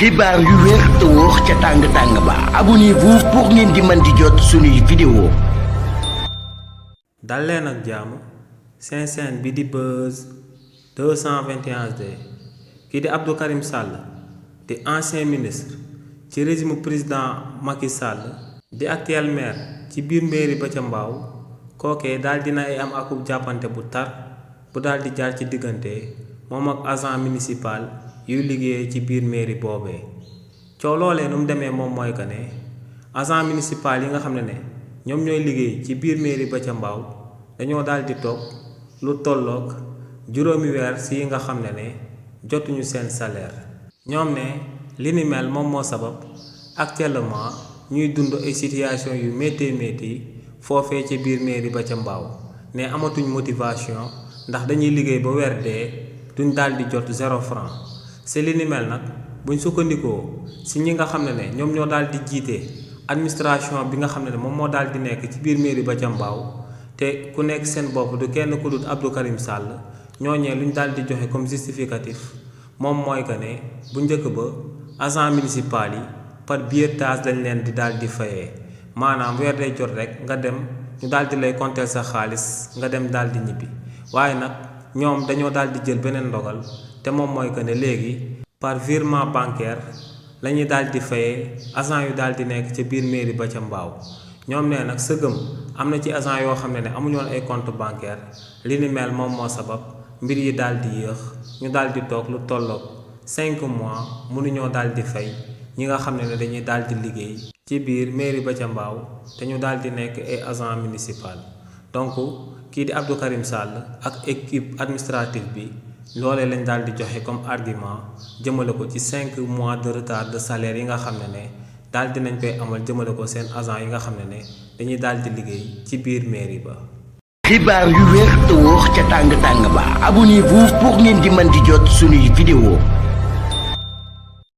xibaar yu wér te wóor ca tàng-tàng ba abonnez-vous pour ngeen di mën di jot suñuy vidéo. dal leen ak jàmm seen chaîne bi di Buzz 221HD kii di Abdou Karim Sall di ancien ministre ci régime président Macky Sall di actuel maire ci biir mairie ba ca Mbao kookee daal dina ay am akub jàppante bu tar bu daal di jaar ci diggante moom ak agent municipal yuy liggéey ci biir mairie boobee coow loolee nu mu demee moom mooy que ne agent municipal yi nga xam ne ñoom ñooy liggéey ci biir mairie ba ca Mbao dañoo daal di toog lu tolloog juróomi weer si yi nga xam ne jotuñu seen salaire ñoom ne li ni mel moom moo sabab actuellement ñuy dund ay situation yu métti foofee ci biir mairie ba ca Mbao ne amatuñ motivation ndax dañuy liggéey ba weer dee duñ daal di jot 0 franc c'est li ni mel nag buñ sukkandikoo si ñi nga xam ne ñoom ñoo daal di jiite administration bi nga xam ne moom moo daal di nekk ci biir mairie ba ca Mbao te ku nekk seen bopp du kenn ku dul Abdou Karim Sall ñooñee luñ daal di joxe comme justificatif moom mooy que ne bu njëkk ba agent municipal yi par billetage lañ leen di daal di fayee maanaam weer day jot rek nga dem ñu daal di lay compter sa xaalis nga dem daal di ñibbi waaye nag ñoom dañoo daal di jël beneen ndogal te moom mooy que ne léegi par virement bancaire la ñuy daal di fayee agent yu daal di nekk ca biir mairie ba ca Mbao ñoom nee nag sëgëm am na ci agent yoo xam ne amuñu woon ay compte bancaire li ni mel moom moo sabab mbir yi daal di yéex ñu daal di toog lu tolloog 5 mois mënuñoo daal di fay ñi nga xam ne dañuy daal di liggéey ci biir mairie ba ca Mbao te ñu daal di nekk ay agent municipal donc kii di Abdou Karim Sall ak équipe administrative bi loolee lañ daal di joxe comme argument jëmale ko ci 5 mois de retard de salaire yi nga xam ne daal dinañ koy amal jëmale ko seen agent yi nga xam ne dañuy daal di liggéey ci biir mairie ba. xibaar yu wér te wóor ca tàng-tàng ba abonnez-vous pour ngeen di mën di jot suñuy vidéo.